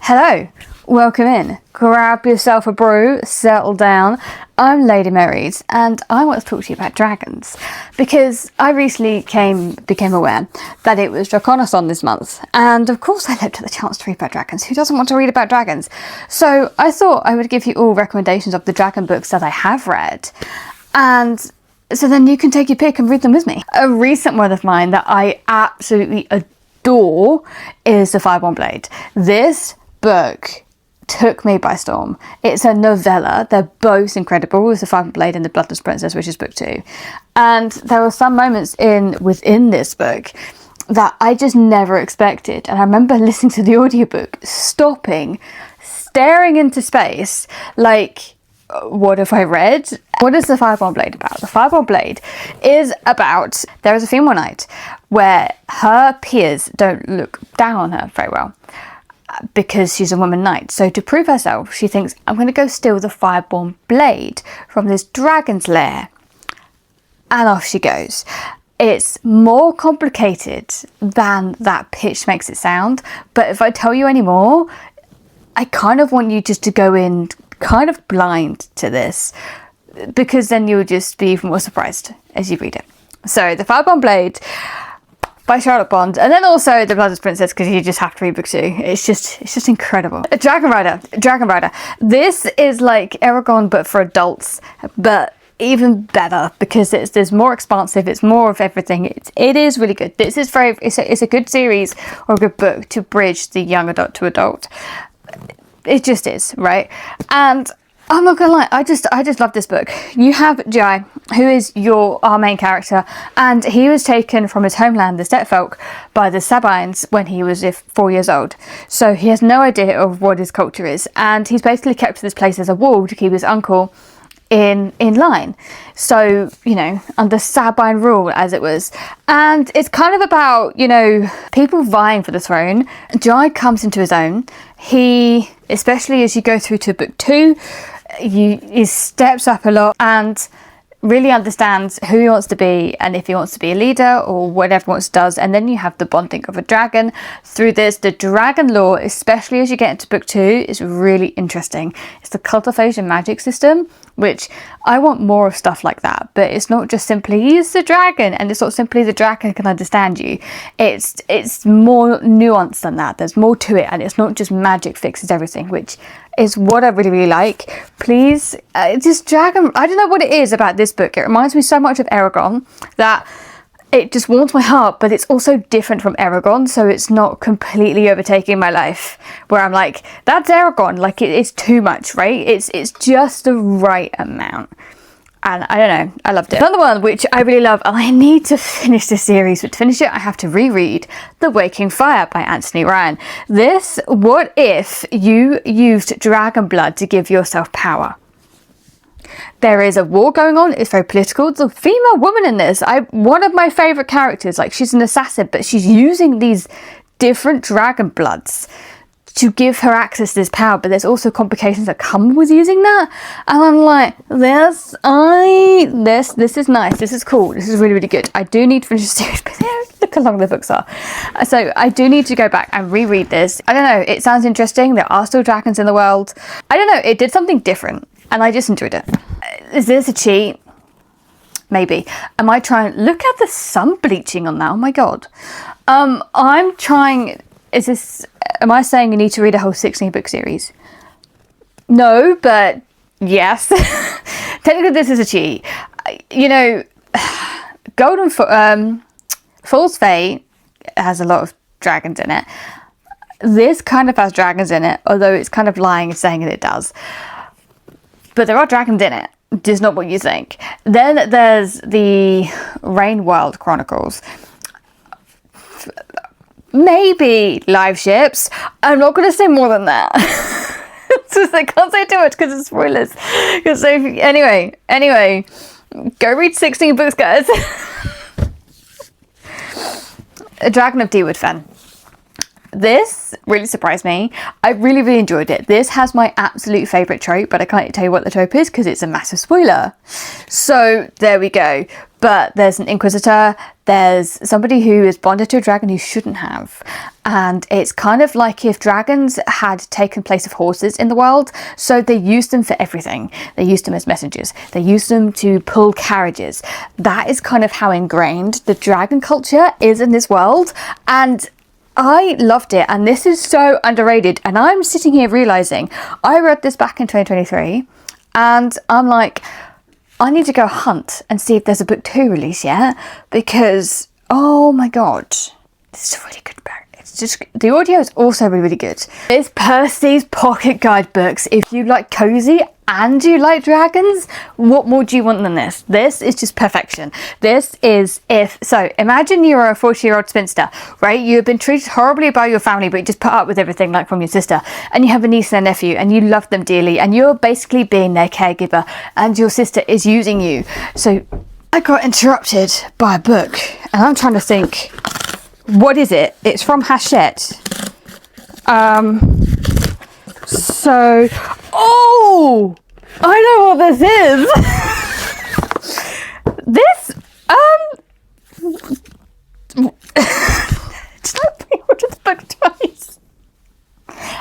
Hello, welcome in. Grab yourself a brew, settle down. I'm Lady Mair Alys, and I want to talk to you about dragons because I recently became aware that it was Draconathon this month, and of course I looked at the chance to read about dragons. Who doesn't want to read about dragons? So I thought I would give you all recommendations of the dragon books that I have read, and so then you can take your pick and read them with me. A recent one of mine that I absolutely adore is The Fireborn Blade. This book took me by storm. It's a novella. They're both incredible. It's The Fireborn Blade and The Bloodless Princess, which is book 2. And there were some moments within this book that I just never expected. And I remember listening to the audiobook, stopping, staring into space, like, what have I read? What is The Fireborn Blade about? The Fireborn Blade is about, there is a female knight where her peers don't look down on her very well because she's a woman knight. So to prove herself, she thinks, I'm going to go steal the Fireborn Blade from this dragon's lair. And off she goes. It's more complicated than that pitch makes it sound. But if I tell you any more, I kind of want you just to go in kind of blind to this, because then you'll just be even more surprised as you read it. So The Fireborn Blade by Charlotte Bond, and then also The Bloodless Princess, because you just have to read book 2. It's just incredible. Dragon Rider. This is like Eragon but for adults, but even better because there's more expansive. It's more of everything. It is really good. This is it's a good series or a good book to bridge the young adult to adult. It just is, right? And I'm not gonna lie, I just love this book. You have Jai, who is our main character, and he was taken from his homeland, the Stepfolk, by the Sabines when he was 4 years old. So he has no idea of what his culture is, and he's basically kept to this place as a wall to keep his uncle in line. So, under Sabine rule, as it was. And it's kind of about, people vying for the throne. Jai comes into his own. He, especially as you go through to book 2, he steps up a lot and really understands who he wants to be and if he wants to be a leader or whatever he wants to do. And then you have the bonding of a dragon through this. The dragon lore, especially as you get into book 2, is really interesting. It's the cultivation magic system, which I want more of stuff like that. But it's not just simply he's the dragon, and it's not simply the dragon can understand you. It's more nuanced than that. There's more to it, and it's not just magic fixes everything, which is what I really, really like. Please, just dragon. I don't know what it is about this book. It reminds me so much of Eragon that it just warms my heart, but it's also different from Eragon, so it's not completely overtaking my life where I'm like, that's Eragon, like it's too much, right? It's just the right amount. And I don't know, I loved it. Another one which I really love, and I need to finish this series, but to finish it I have to reread The Waking Fire by Anthony Ryan. This, what if you used dragon blood to give yourself power? There is a war going on. It's very political. There's a female woman in this. One of my favourite characters. Like, she's an assassin, but she's using these different dragon bloods to give her access to this power. But there's also complications that come with using that. And I'm like, this is nice. This is cool. This is really, really good. I do need to finish the series, but look how long the books are. So I do need to go back and reread this. I don't know. It sounds interesting. There are still dragons in the world. I don't know. It did something different, and I just enjoyed it. Is this a cheat? Maybe. Am I trying? Look at the sun bleaching on that. Oh my god. I'm trying. Am I saying you need to read a whole 16-book series? No, but yes. Technically, this is a cheat. Fool's Fate has a lot of dragons in it. This kind of has dragons in it, although it's kind of lying and saying that it does. But there are dragons in it, just not what you think. Then there's the Rainworld Chronicles. Maybe live ships. I'm not going to say more than that. I can't say too much because it's spoilers. Anyway, go read 16 books, guys. A Dragon of Dewood Fen. This really surprised me. I really, really enjoyed it. This has my absolute favourite trope, but I can't tell you what the trope is because it's a massive spoiler. So there we go. But there's an inquisitor, there's somebody who is bonded to a dragon who shouldn't have. And it's kind of like if dragons had taken place of horses in the world. So they used them for everything. They used them as messengers. They used them to pull carriages. That is kind of how ingrained the dragon culture is in this world. And I loved it. And this is so underrated. And I'm sitting here realising I read this back in 2023 and I'm like, I need to go hunt and see if there's a book 2 release yet, because oh my god, this is a really good book. It's just, the audio is also really, really good. It's Percy's Pocket Guidebooks. If you like cozy and you like dragons, what more do you want than this? This is just perfection. This is so imagine you're a 40-year-old spinster, right? You've been treated horribly by your family, but you just put up with everything like from your sister, and you have a niece and a nephew and you love them dearly and you're basically being their caregiver and your sister is using you. So I got interrupted by a book and I'm trying to think, what is it? It's from Hachette. So, oh, I know what this is. This, did I pre-order the book twice?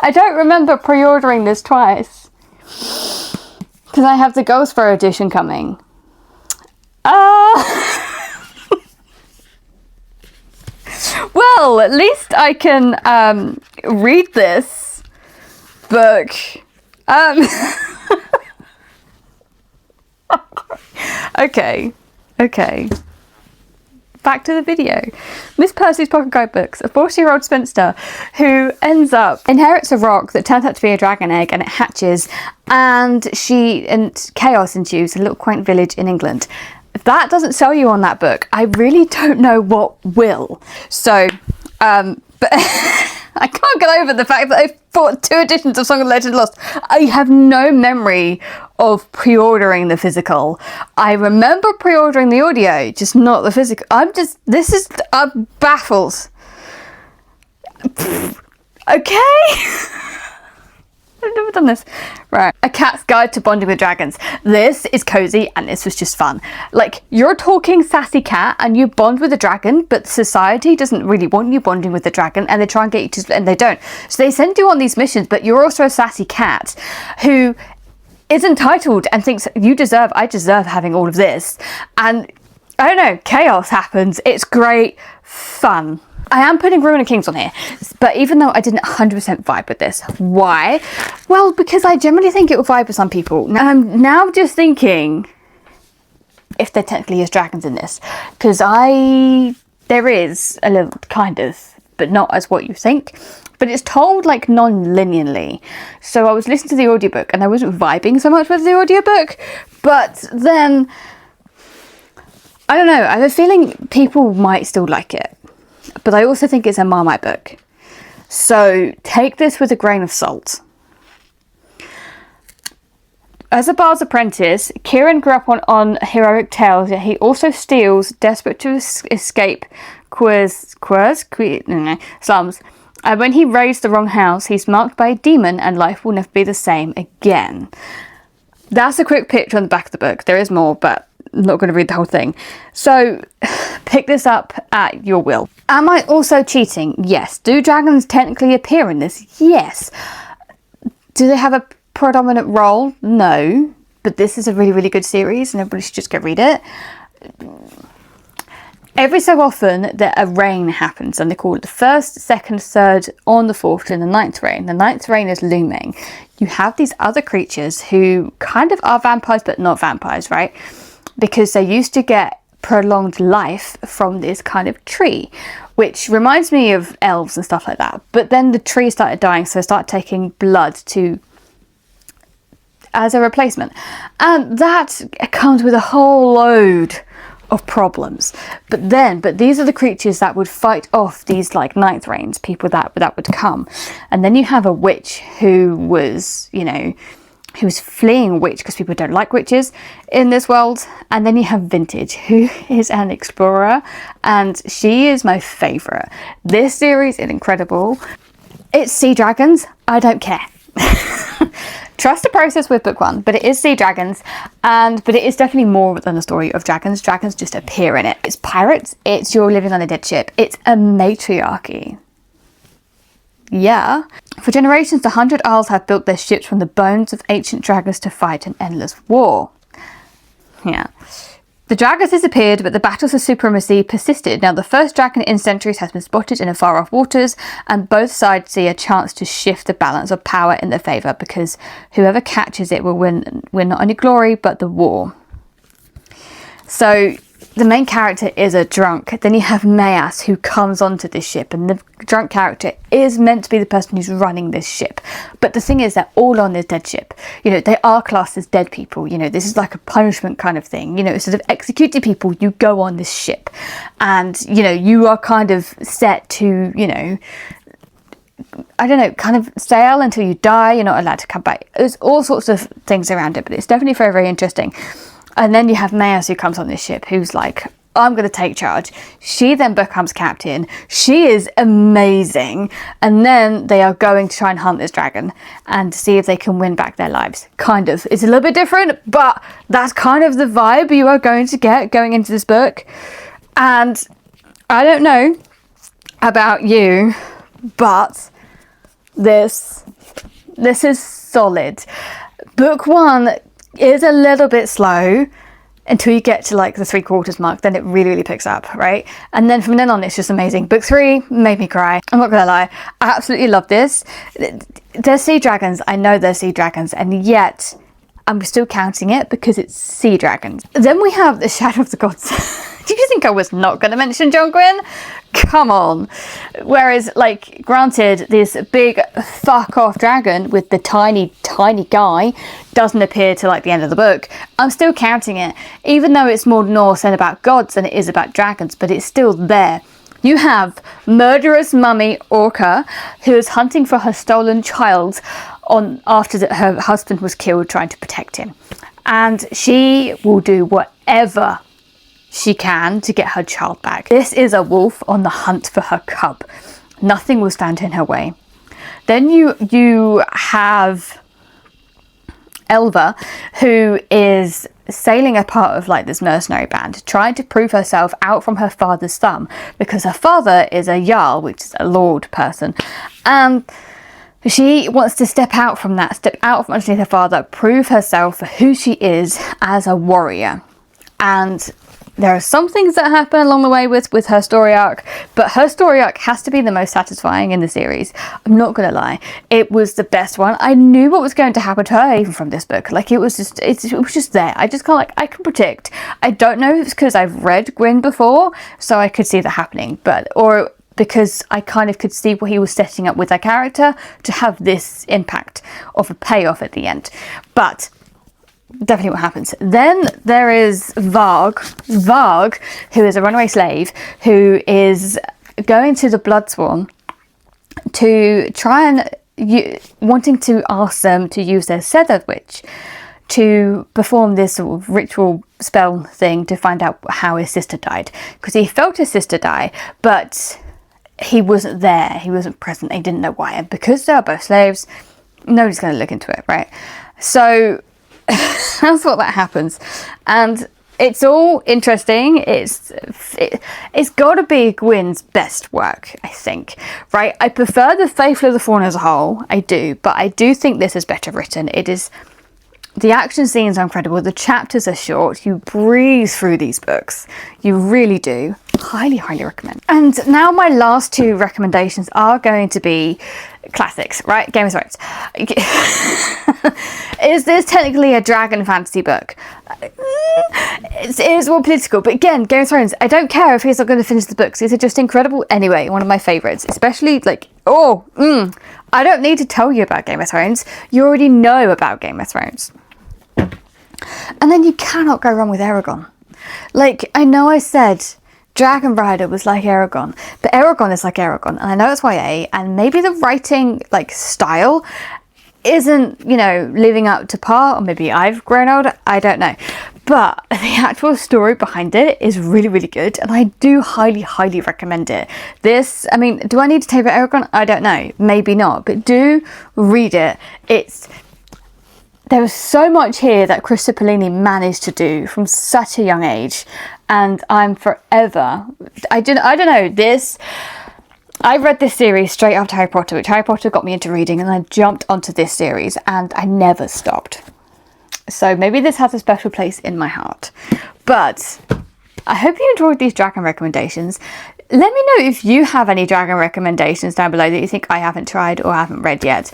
I don't remember pre-ordering this twice because I have the Goldsboro edition coming. Well, at least I can read this book. Okay. Back to the video. Miss Percy's Pocket Guidebooks, a 40-year-old spinster who inherits a rock that turns out to be a dragon egg, and it hatches, and chaos ensues, a little quaint village in England. If that doesn't sell you on that book, I really don't know what will. So, but I can't get over the fact that I bought 2 editions of Song of the Legend Lost. I have no memory of pre-ordering the physical. I remember pre-ordering the audio, just not the physical. I'm baffled. Okay. I've never done this. Right. A Cat's Guide to Bonding with Dragons. This is cozy and this was just fun. Like, you're talking sassy cat and you bond with a dragon, but society doesn't really want you bonding with the dragon and they try and get you to, and they don't. So they send you on these missions, but you're also a sassy cat who is entitled and thinks I deserve having all of this. And I don't know, chaos happens. It's great fun. I am putting Ruin of Kings on here, but even though I didn't 100% vibe with this, why? Well, because I generally think it will vibe with some people. Now, I'm now just thinking if there technically is dragons in this, because there is a little, kind of, but not as what you think. But it's told like non-linearly. So I was listening to the audiobook and I wasn't vibing so much with the audiobook, but then I don't know, I have a feeling people might still like it. But I also think it's a Marmite book. So take this with a grain of salt. As a bard's apprentice, Kieran grew up on heroic tales, yet he also steals, desperate to escape slums. And when he raised the wrong house, he's marked by a demon and life will never be the same again. That's a quick picture on the back of the book. There is more, but I'm not going to read the whole thing. So pick this up at your will. Am I also cheating? Yes. Do dragons technically appear in this? Yes. Do they have a predominant role? No. But this is a really, really good series and everybody should just go read it. Every so often a reign happens and they call it the 1st, 2nd, 3rd, on the 4th and the 9th reign. The 9th reign is looming. You have these other creatures who kind of are vampires but not vampires, right? Because they used to get prolonged life from this kind of tree, which reminds me of elves and stuff like that. But then the tree started dying, so they started taking blood as a replacement. And that comes with a whole load of problems. But these are the creatures that would fight off these like ninth reigns, people that would come. And then you have a witch who was, who's fleeing a witch because people don't like witches in this world. And then you have Vintage, who is an explorer, and she is my favourite. This series is incredible. It's sea dragons. I don't care. Trust the process with book 1, but it is sea dragons, but it is definitely more than a story of dragons. Dragons just appear in it. It's pirates. It's you're living on a dead ship. It's a matriarchy. Yeah. For generations, the 100 Isles have built their ships from the bones of ancient dragons to fight an endless war. Yeah. The dragons disappeared, but the battles for supremacy persisted. Now, the first dragon in centuries has been spotted in far-off waters, and both sides see a chance to shift the balance of power in their favour, because whoever catches it will win not only glory, but the war. So, the main character is a drunk. Then you have Mair Alys, who comes onto this ship, and the drunk character is meant to be the person who's running this ship. But the thing is, they're all on this dead ship. You know, they are classed as dead people. You know, this is like a punishment kind of thing. You know, instead of executing people, you go on this ship. And, you know, you are kind of set to, you know, I don't know, kind of sail until you die. You're not allowed to come back. There's all sorts of things around it, but it's definitely very, very interesting. And then you have Mair Alys, who comes on this ship, who's like, I'm going to take charge. She then becomes captain. She is amazing. And then they are going to try and hunt this dragon and see if they can win back their lives. Kind of. It's a little bit different, but that's kind of the vibe you are going to get going into this book. And I don't know about you, but this is solid. Book 1 is a little bit slow until you get to like the 3/4 mark. Then it really, really picks up, right? And then from then on, it's just amazing. Book 3 made me cry. I'm not gonna lie, I absolutely love this. They're sea dragons. I know they're sea dragons, and yet I'm still counting it because it's sea dragons. Then we have the Shadow of the Gods. Did you think I was not going to mention John Gwynne? Come on. Whereas, like, granted, this big fuck-off dragon with the tiny, tiny guy doesn't appear till, like, the end of the book. I'm still counting it, even though it's more Norse and about gods than it is about dragons, but it's still there. You have murderous mummy Orca, who is hunting for her stolen child after her husband was killed trying to protect him. And she will do whatever she can to get her child back. This is a wolf on the hunt for her cub. Nothing will stand in her way. Then you have Elva, who is sailing a part of like this mercenary band, trying to prove herself out from her father's thumb, because her father is a jarl, which is a lord person, and she wants to step out from underneath her father, prove herself for who she is as a warrior. And there are some things that happen along the way with her story arc, but her story arc has to be the most satisfying in the series. I'm not gonna lie, it was the best one. I knew what was going to happen to her even from this book. Like it was just there. I just can't, like, I can predict. I don't know if it's because I've read Gwyn before, so I could see that happening, or because I kind of could see what he was setting up with her character to have this impact of a payoff at the end. But definitely what happens. Then there is Varg, who is a runaway slave, who is going to the Bloodsworn to try and wanting to ask them to use their Sethered Witch to perform this sort of ritual spell thing to find out how his sister died. Because he felt his sister die, but he wasn't there, he wasn't present, he didn't know why. And because they are both slaves, nobody's going to look into it, right? So that's what that happens, and it's all interesting. It's got to be Gwyn's best work, I think, right? I prefer the Faithful of the Fawn as a whole, I do, but I do think this is better written. It is, the action scenes are incredible, the chapters are short, you breeze through these books, you really do. Highly, highly recommend. And now my last 2 recommendations are going to be classics, right? Game of Thrones. Is this technically a dragon fantasy book? It is more political, but again, Game of Thrones, I don't care if he's not going to finish the books. These are just incredible anyway, one of my favourites, especially like, I don't need to tell you about Game of Thrones. You already know about Game of Thrones. And then you cannot go wrong with Eragon. Like, I know I said Dragon Rider was like Eragon, but Eragon is like Eragon, and I know it's YA, and maybe the writing like style isn't, you know, living up to par, or maybe I've grown older, I don't know. But the actual story behind it is really, really good, and I do highly, highly recommend it. This, I mean, do I need to tape it Aragon? I don't know, maybe not, but do read it. There was so much here that Chris Cipollini managed to do from such a young age, and I'm forever, I don't know, I read this series straight after Harry Potter, which Harry Potter got me into reading, and I jumped onto this series and I never stopped. So maybe this has a special place in my heart. But I hope you enjoyed these dragon recommendations. Let me know if you have any dragon recommendations down below that you think I haven't tried or haven't read yet.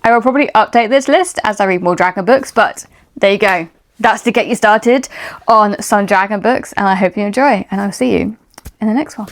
I will probably update this list as I read more dragon books, but there you go. That's to get you started on some dragon books, and I hope you enjoy, and I'll see you in the next one.